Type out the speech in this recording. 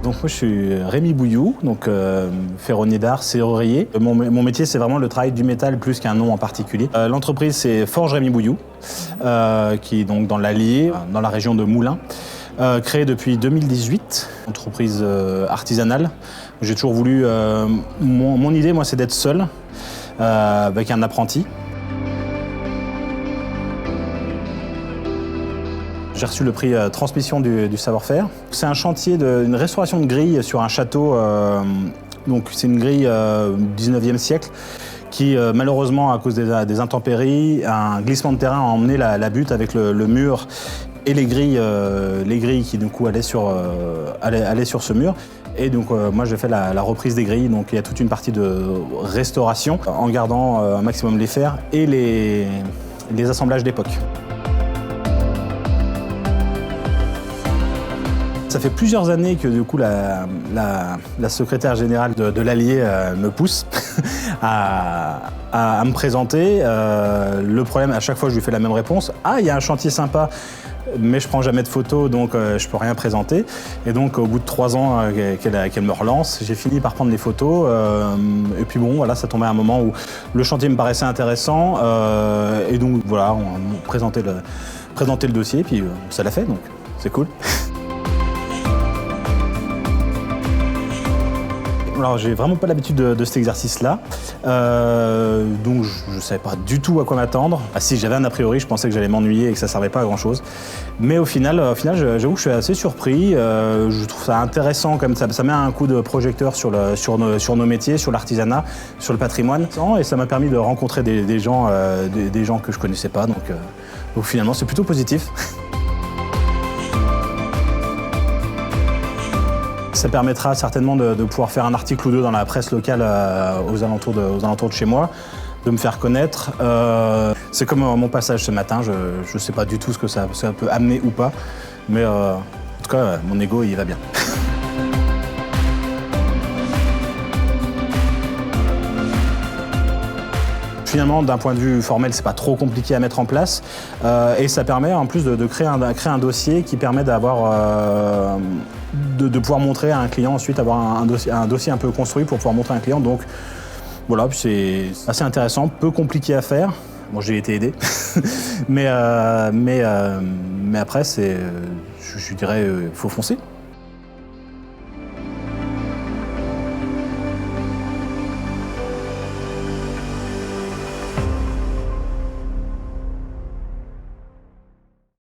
Donc moi je suis Rémi Bouilloux, donc ferronnier d'art, serrurier. Mon métier c'est vraiment le travail du métal plus qu'un nom en particulier. L'entreprise c'est Forge Rémi Bouilloux, qui est donc dans l'Allier, dans la région de Moulins. Créée depuis 2018, entreprise artisanale. J'ai toujours voulu, mon idée moi c'est d'être seul, avec un apprenti. J'ai reçu le prix Transmission du savoir-faire. C'est un chantier d'une restauration de grille sur un château. Donc c'est une grille du 19e siècle qui, malheureusement, à cause des intempéries, un glissement de terrain a emmené la butte avec le mur et les grilles qui, du coup, allaient sur ce mur. Et donc, moi, j'ai fait la reprise des grilles. Donc, il y a toute une partie de restauration en gardant un maximum les fers et les assemblages d'époque. Ça fait plusieurs années que du coup la secrétaire générale de l'Allier me pousse à me présenter. Le problème, à chaque fois je lui fais la même réponse. Ah, il y a un chantier sympa, mais je prends jamais de photos, donc je peux rien présenter. Et donc au bout de 3 ans qu'elle me relance, j'ai fini par prendre les photos. Et puis bon, voilà, ça tombait à un moment où le chantier me paraissait intéressant. Et donc voilà, on a présenté le dossier, puis ça l'a fait, donc c'est cool. Alors, j'ai vraiment pas l'habitude de cet exercice-là, donc je savais pas du tout à quoi m'attendre. Ah, si j'avais un a priori, je pensais que j'allais m'ennuyer et que ça servait pas à grand-chose. Mais au final, j'avoue que je suis assez surpris. Je trouve ça intéressant, comme ça met un coup de projecteur sur nos métiers, sur l'artisanat, sur le patrimoine. Et ça m'a permis de rencontrer des gens que je connaissais pas. Donc finalement, c'est plutôt positif. Ça permettra certainement de pouvoir faire un article ou deux dans la presse locale aux alentours de chez moi, de me faire connaître. C'est comme mon passage ce matin, je ne sais pas du tout ce que ça peut amener ou pas, mais en tout cas, mon ego, il va bien. Finalement, d'un point de vue formel, c'est pas trop compliqué à mettre en place, et ça permet en plus de créer un dossier qui permet d'avoir de pouvoir montrer à un client ensuite, avoir un dossier un peu construit pour pouvoir montrer à un client. Donc voilà, c'est assez intéressant, peu compliqué à faire. Bon, j'ai été aidé, mais après, je dirais, faut foncer.